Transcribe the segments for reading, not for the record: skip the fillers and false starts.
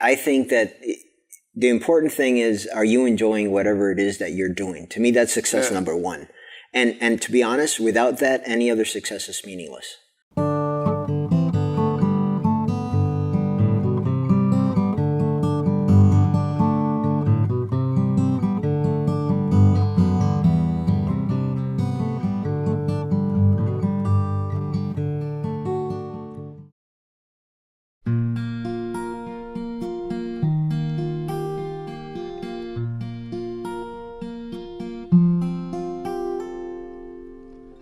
I think that the important thing is, are you enjoying whatever it is that you're doing? To me, that's success number one. And to be honest, without that, any other success is meaningless.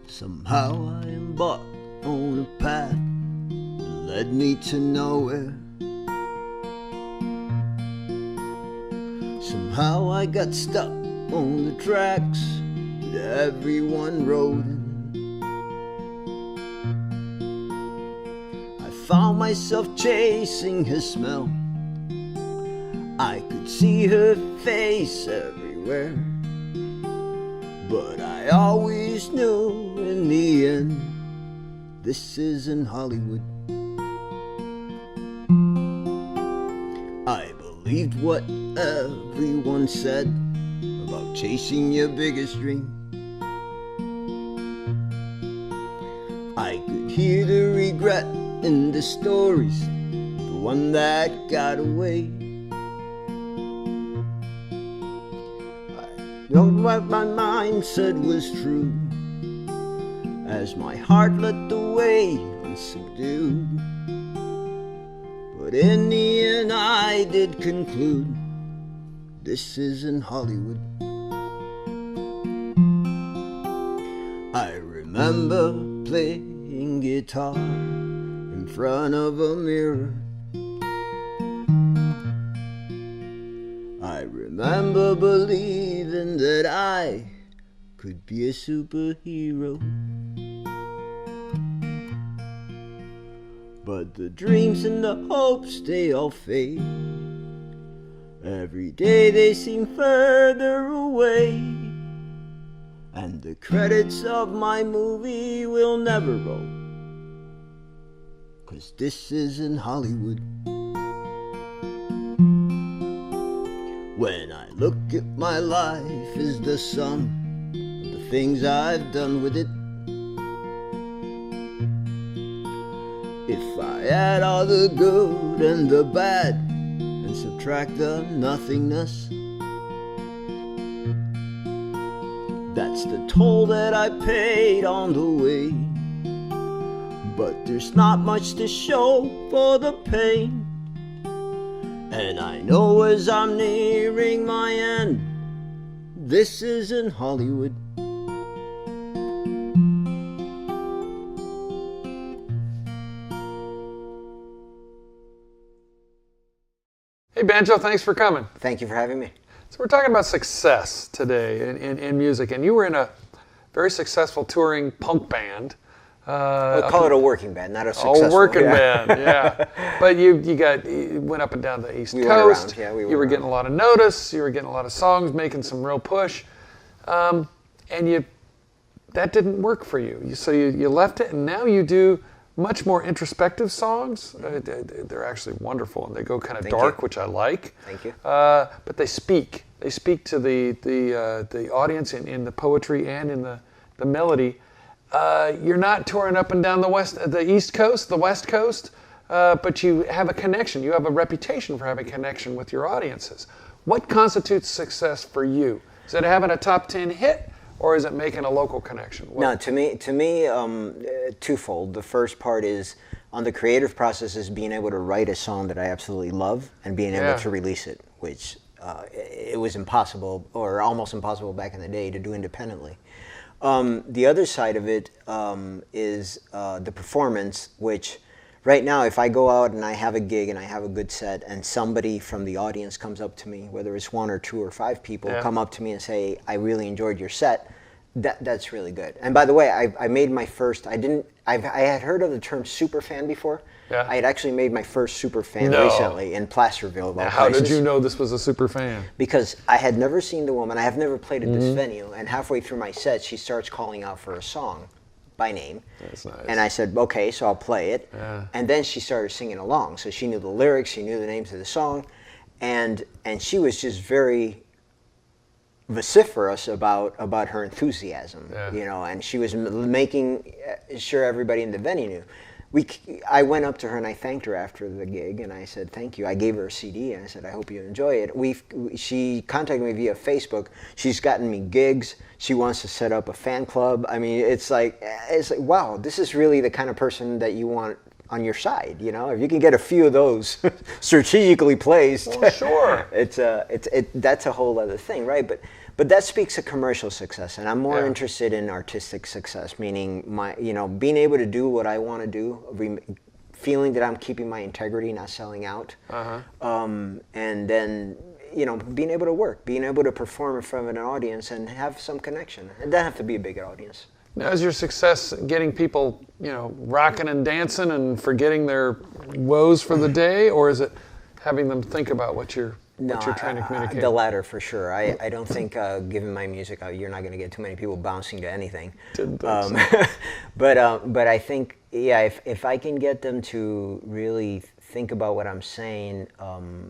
Somehow I embarked on a path that led me to nowhere. Somehow I got stuck on the tracks that everyone rode in. I found myself chasing her smell. I could see her face everywhere. But I always knew in the end, this isn't Hollywood. I believed what everyone said about chasing your biggest dream. I could hear the regret in the stories, the one that got away. What my mind said was true, as my heart led the way unsubdued. But in the end I did conclude, this isn't Hollywood. I remember playing guitar in front of a mirror. I remember believing that I could be a superhero. But the dreams and the hopes, they all fade. Every day they seem further away. And the credits of my movie will never roll, 'cause this isn't Hollywood. When I look at my life as the sum of the things I've done with it, if I add all the good and the bad and subtract the nothingness, that's the toll that I paid on the way. But there's not much to show for the pain. And I know as I'm nearing my end, this isn't Hollywood. Hey Banjo, thanks for coming. Thank you for having me. So we're talking about success today in music, and you were in a very successful touring punk band. We'll call it a working band, not a successful. A working band, yeah. But you went up and down the East Coast. You were getting a lot of notice. You were getting a lot of songs, making some real push, and that didn't work for you. So you left it, and now you do much more introspective songs. They're actually wonderful, and they go kind of dark, which I like. Thank you. But they speak. They speak to the audience in the poetry and in the melody. You're not touring up and down the East Coast, the West Coast, but you have a connection. You have a reputation for having a connection with your audiences. What constitutes success for you? Is it having a top 10 hit, or is it making a local connection? No, to me, twofold. The first part is on the creative process is being able to write a song that I absolutely love and being able to release it, which it was impossible or almost impossible back in the day to do independently. The other side of it is the performance, which right now, if I go out and I have a gig and I have a good set and somebody from the audience comes up to me, whether it's 1 or 2 or 5 people, come up to me and say, I really enjoyed your set, that's really good. And by the way, I made my first, I had heard of the term super fan before. Yeah. I had actually made my first super fan recently in Placerville. How did you know this was a super fan? Because I had never seen the woman. I have never played at this venue. And halfway through my set, she starts calling out for a song by name. That's nice. And I said, okay, so I'll play it. Yeah. And then she started singing along. So she knew the lyrics, she knew the names of the song. And she was just very vociferous about her enthusiasm, you know, and she was making sure everybody in the venue knew. I went up to her and I thanked her after the gig, and I said thank you. I gave her a CD and I said I hope you enjoy it. She contacted me via Facebook. She's gotten me gigs. She wants to set up a fan club. I mean, it's like wow, this is really the kind of person that you want on your side. You know, if you can get a few of those strategically placed, well, sure, that's a whole other thing, right? But that speaks to commercial success, and I'm more interested in artistic success, meaning being able to do what I want to do, feeling that I'm keeping my integrity, not selling out, and then being able to work, being able to perform in front of an audience and have some connection. It doesn't have to be a big audience. Now, is your success getting people, rocking and dancing and forgetting their woes for the day, or is it having them think about what you're trying to communicate? The latter, for sure. I don't think, given my music, you're not going to get too many people bouncing to anything. Didn't think so. But I think, if I can get them to really think about what I'm saying,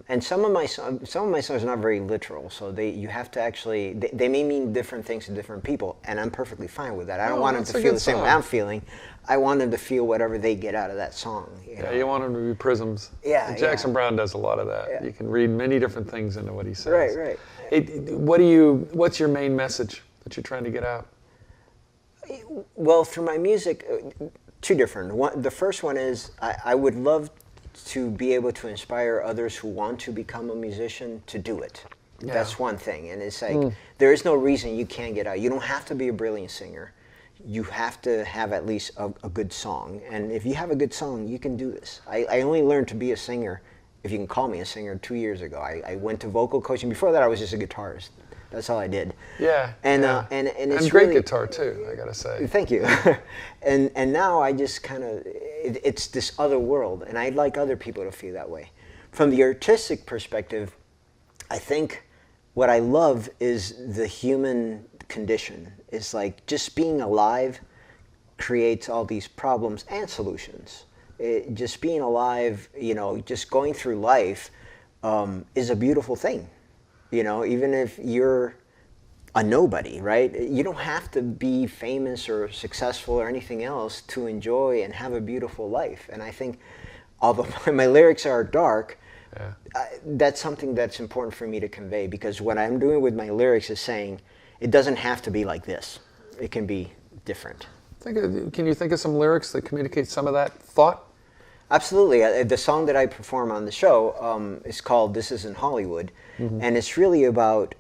and some of my songs are not very literal, so you have to actually, they may mean different things to different people, and I'm perfectly fine with that. I don't want them to feel the same way I'm feeling. I want them to feel whatever they get out of that song. You want them to be prisms. Yeah. Jackson Browne does a lot of that. Yeah. You can read many different things into what he says. Right. What's your main message that you're trying to get out? Well, through my music, two different. The first one is I would love to be able to inspire others who want to become a musician to do it. Yeah. That's one thing. And it's like, there is no reason you can't get out. You don't have to be a brilliant singer. You have to have at least a good song. And if you have a good song, you can do this. I only learned to be a singer, if you can call me a singer, 2 years ago. I went to vocal coaching. Before that, I was just a guitarist. That's all I did. Yeah. And it's great really, guitar too, I gotta say. Thank you. and now I just kind of, it's this other world, and I'd like other people to feel that way. From the artistic perspective, I think what I love is the human condition. It's like just being alive creates all these problems and solutions. Just being alive, just going through life is a beautiful thing. Even if you're a nobody, right? You don't have to be famous or successful or anything else to enjoy and have a beautiful life. And I think, although my lyrics are dark, that's something that's important for me to convey, because what I'm doing with my lyrics is saying it doesn't have to be like this. It can be different. Can you think of some lyrics that communicate some of that thought? Absolutely. The song that I perform on the show is called This Isn't Hollywood, and it's really about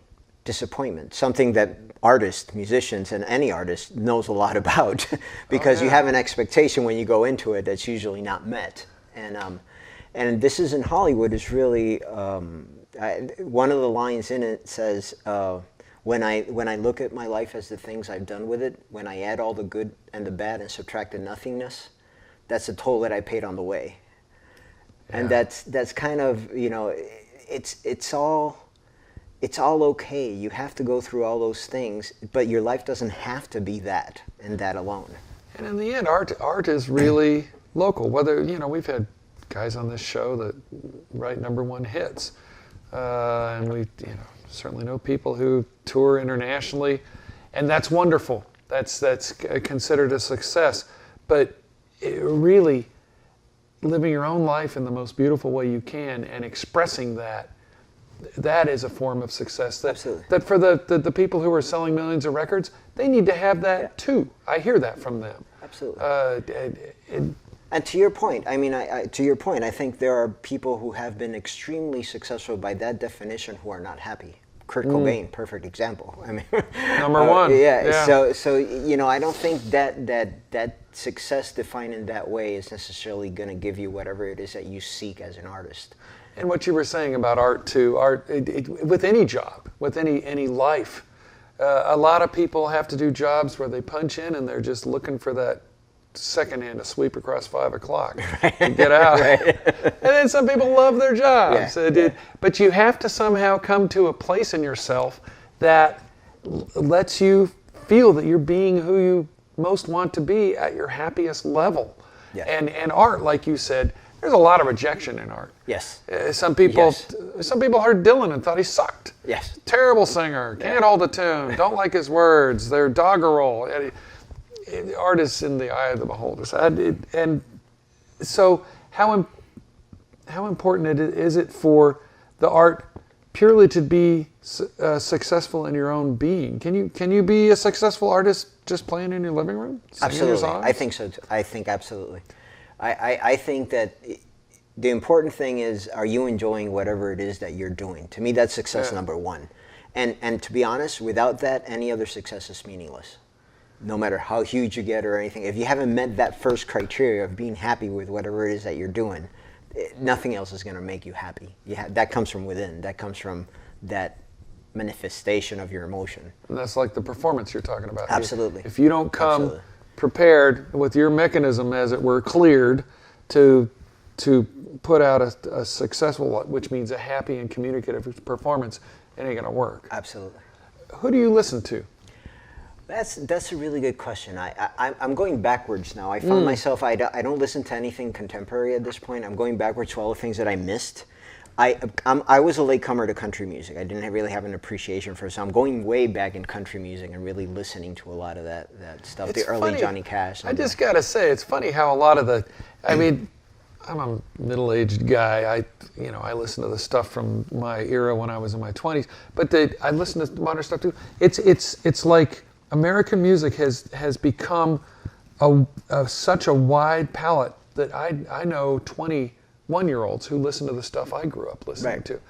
disappointment, something that artists, musicians, and any artist knows a lot about, because you have an expectation when you go into it that's usually not met. And This Isn't Hollywood is really, one of the lines in it says, when I look at my life as the things I've done with it, when I add all the good and the bad and subtract the nothingness, that's the toll that I paid on the way. Yeah. And that's kind of, it's all okay. You have to go through all those things, but your life doesn't have to be that and that alone. And in the end, art is really local. Whether, we've had guys on this show that write #1 hits, and we, certainly know people who tour internationally, and that's wonderful. That's considered a success. But really living your own life in the most beautiful way you can and expressing that is a form of success. Absolutely. That for the people who are selling millions of records, they need to have that too. I hear that from them. Absolutely. And to your point, I think there are people who have been extremely successful by that definition who are not happy. Kurt Cobain, perfect example. I mean, #1. Yeah. So I don't think that success defined in that way is necessarily going to give you whatever it is that you seek as an artist. And what you were saying about art too, with any job, with any life, a lot of people have to do jobs where they punch in and they're just looking for that second hand to sweep across 5 o'clock and get out. Right. And then some people love their jobs. Yeah. But you have to somehow come to a place in yourself that lets you feel that you're being who you most want to be at your happiest level. Yes. And art, like you said, there's a lot of rejection in art. Yes. Some people heard Dylan and thought he sucked. Yes. Terrible singer, can't hold a tune, don't like his words, they're doggerel. Art is in the eye of the beholder. And so how important is it for the art purely to be successful in your own being? Can you be a successful artist just playing in your living room? Absolutely. I think so too. I think absolutely. I think that the important thing is, are you enjoying whatever it is that you're doing? To me, that's success number one. And to be honest, without that, any other success is meaningless. No matter how huge you get or anything, if you haven't met that first criteria of being happy with whatever it is that you're doing, nothing else is going to make you happy. That comes from within. That comes from that manifestation of your emotion. And that's like the performance you're talking about. Absolutely. If you don't come prepared with your mechanism, as it were, cleared to put out a successful, which means a happy and communicative performance, it ain't going to work. Absolutely. Who do you listen to? That's a really good question. I'm going backwards now. I found myself, I don't listen to anything contemporary at this point. I'm going backwards to all the things that I missed. I was a latecomer to country music. I didn't really have an appreciation for it, so I'm going way back in country music and really listening to a lot of that stuff. It's the early funny. Johnny Cash. I just got to say, it's funny how a lot of the, I mean, I'm a middle-aged guy. I listen to the stuff from my era when I was in my 20s, but I listen to modern stuff too. It's like American music has become such a wide palette that I know 21-year-olds who listen to the stuff I grew up listening to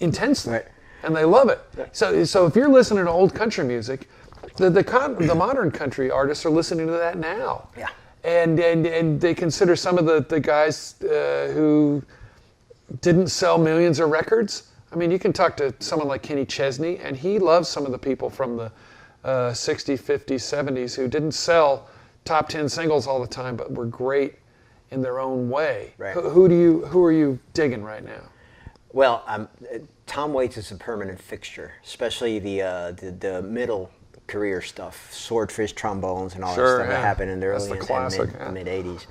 intensely, and they love it. So if you're listening to old country music, the modern country artists are listening to that now. Yeah. And they consider some of the guys who didn't sell millions of records. I mean, you can talk to someone like Kenny Chesney, and he loves some of the people from the 60s, 50s, 70s who didn't sell top 10 singles all the time, but were great in their own way. Right. Who are you digging right now? Well, Tom Waits is a permanent fixture, especially the middle career stuff, Swordfish trombones and all that stuff that happened in the early and mid 80s.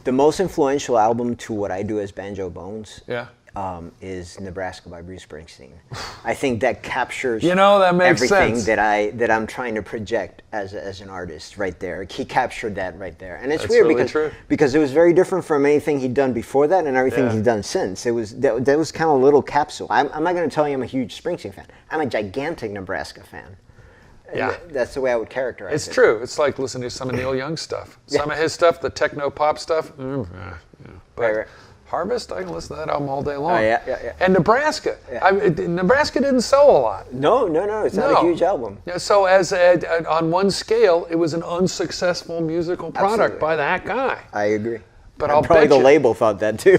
The most influential album to what I do as Banjo Bones is Nebraska by Bruce Springsteen. I think that captures that makes everything sense. that I'm trying to project as an artist right there. He captured that right there. And it's That's weird really because it was very different from anything he'd done before that and everything he'd done since. It was that was kind of a little capsule. I'm not going to tell you I'm a huge Springsteen fan. I'm a gigantic Nebraska fan. Yeah. That's the way I would characterize it. It's true. It's like listening to some of Neil Young's stuff. Some of his stuff, the techno pop stuff. But Harvest, I can listen to that album all day long. Oh, yeah. And Nebraska. Nebraska didn't sell a lot. No. It's not a huge album. Yeah, so on one scale, it was an unsuccessful musical product by that guy. I agree. But I'll probably bet the you. label thought that too.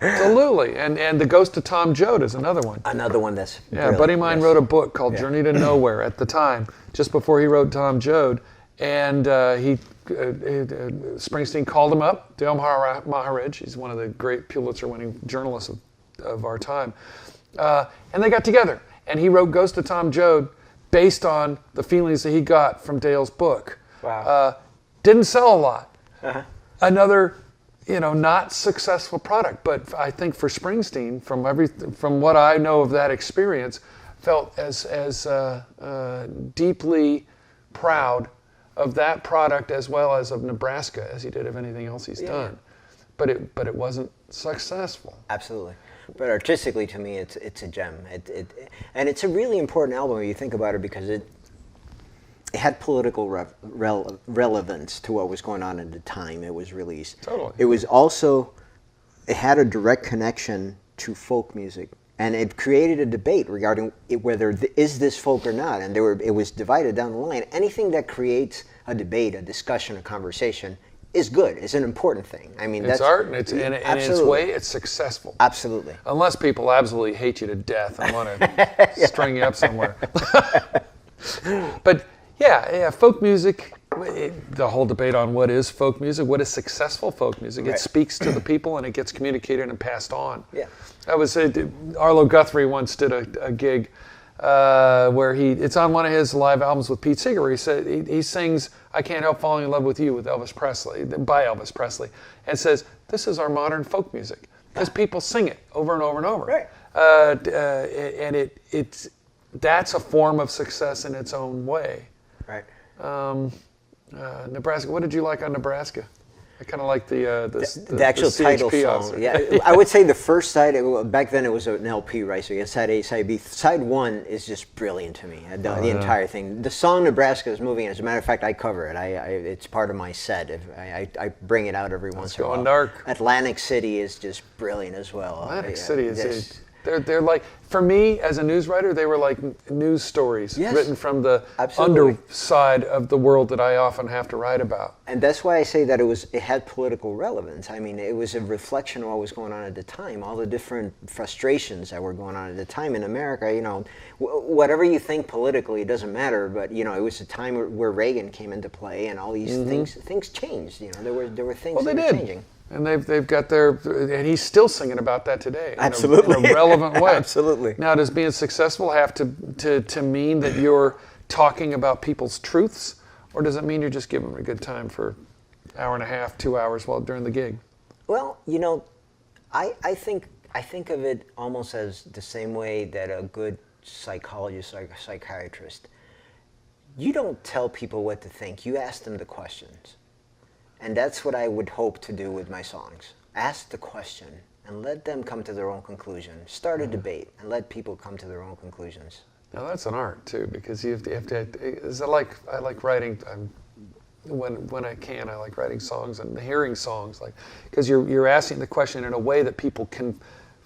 Absolutely. And The Ghost of Tom Joad is another one. Another one that's a buddy of mine wrote a book called Journey to Nowhere at the time, just before he wrote Tom Joad. And Springsteen called him up, Dale Maharaj, he's one of the great Pulitzer-winning journalists of our time. And they got together. And he wrote Ghost of Tom Joad based on the feelings that he got from Dale's book. Wow. Didn't sell a lot. Another not successful product, but I think for Springsteen, from what I know of that experience, felt as deeply proud of that product as well as of Nebraska as he did of anything else he's done. But it wasn't successful. Absolutely. But artistically, to me, it's a gem. And it's a really important album when you think about it because it had political relevance to what was going on at the time it was released. Totally. It had a direct connection to folk music, and it created a debate regarding whether is this folk or not, and it was divided down the line. Anything that creates a debate, a discussion, a conversation is good. It's an important thing. I mean, it's that's art, and in its way, it's successful. Absolutely. Unless people absolutely hate you to death and want to string you up somewhere. But folk music, the whole debate on what is folk music, what is successful folk music, it speaks to the people and it gets communicated and passed on. Yeah. Arlo Guthrie once did a gig where it's on one of his live albums with Pete Seeger, where he sings "I Can't Help Falling in Love with You" with Elvis Presley, by Elvis Presley, and says this is our modern folk music because people sing it over and over and over. Right. And that's a form of success in its own way. Right. Nebraska. What did you like on Nebraska? I kind of like the actual title song. Yeah, I would say the first side. Back then it was an LP, right? So you had side A, side B. Side 1 is just brilliant to me. The entire thing. The song "Nebraska" is moving. As a matter of fact, I cover it. It's part of my set. I bring it out every once in a while. Going dark. Atlantic City is just brilliant as well. Atlantic City is. They're like, for me as a news writer, they were like news stories written from the underside of the world that I often have to write about. And that's why I say that it had political relevance. I mean, it was a reflection of what was going on at the time, all the different frustrations that were going on at the time in America. You know, whatever you think politically, it doesn't matter. But you know, it was a time where Reagan came into play, and all these things changed. You know, there were things that were changing. And they've got and he's still singing about that today. Absolutely. In a relevant way. Absolutely. Now, does being successful have to mean that you're talking about people's truths, or does it mean you're just giving them a good time for an hour and a half, 2 hours during the gig? Well, you know, I think of it almost as the same way that a good psychologist or a psychiatrist, you don't tell people what to think, you ask them the questions. And that's what I would hope to do with my songs. Ask the question and let them come to their own conclusion. Start a debate and let people come to their own conclusions. Now that's an art too, because you have to I like writing. When I can, I like writing songs and hearing songs, because you're asking the question in a way that people can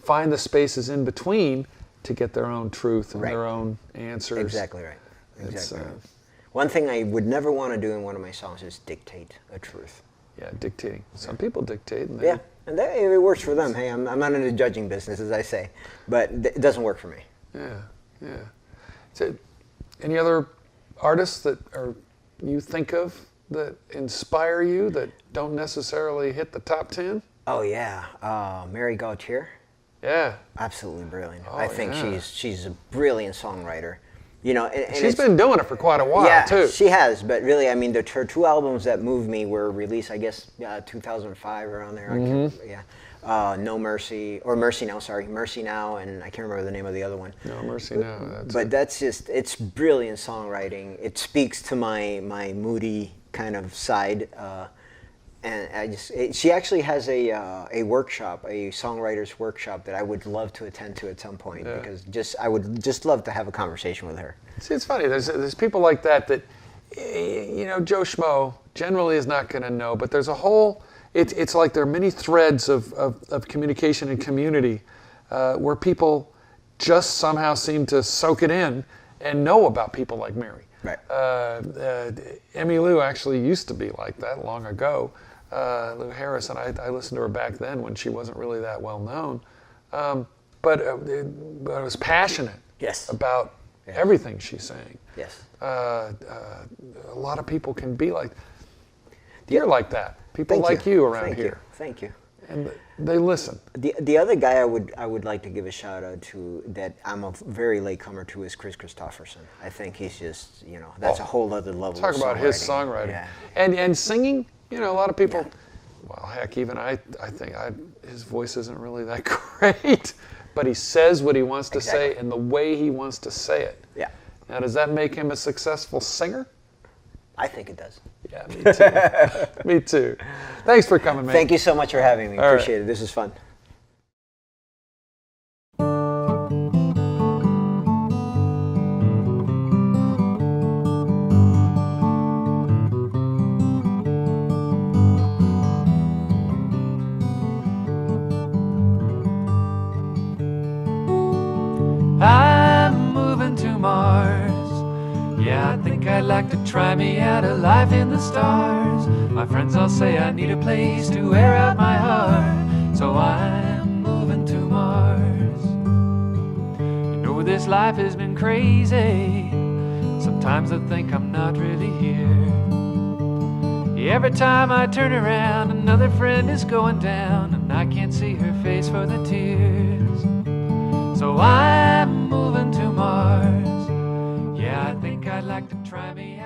find the spaces in between to get their own truth and their own answers. Exactly right. Exactly right. One thing I would never want to do in one of my songs is dictate a truth. Yeah, dictating. Some people dictate. And it works for them. Hey, I'm not in the judging business, as I say, but it doesn't work for me. Yeah. So, any other artists that you think of that inspire you that don't necessarily hit the top 10? Oh yeah, Mary Gauthier. Yeah. Absolutely brilliant. Oh, I think she's a brilliant songwriter. You know, and she's been doing it for quite a while too. Yeah, she has. But really, I mean, her 2 albums that moved me were released, I guess, 2005 around there. No Mercy, or Mercy Now. Sorry, Mercy Now, and I can't remember the name of the other one. No Mercy Now. That's just it's brilliant songwriting. It speaks to my moody kind of side. And she actually has a workshop, a songwriter's workshop that I would love to attend to at some point, because I would just love to have a conversation with her. See, it's funny. There's people like that you know, Joe Schmo generally is not going to know, but there's a whole. It's like there are many threads of communication and community where people just somehow seem to soak it in and know about people like Mary. Right. Emmylou actually used to be like that long ago. Lou Harris, and I listened to her back then when she wasn't really that well known, but it was passionate about everything she sang. Yes. A lot of people can be like, you're like that. People like you around here. Thank you. And they listen. The other guy I would like to give a shout out to that I'm a very latecomer to is Chris Christopherson. I think he's just, you know, that's a whole other level. Talk about his songwriting. Yeah. And singing. You know, a lot of people, well, heck, even I think his voice isn't really that great, but he says what he wants to say and the way he wants to say it. Yeah. Now, does that make him a successful singer? I think it does. Yeah, me too. Me too. Thanks for coming, man. Thank you so much for having me. Appreciate it. This is fun. I'm moving to Mars. Yeah, I think I'd like to try me out a life in the stars. My friends all say I need a place to air out my heart, so I'm moving to Mars. You know, this life has been crazy. Sometimes I think I'm not really here. Every time I turn around, another friend is going down, and I can't see her face for the tears. So I'm moving to Mars. like to try me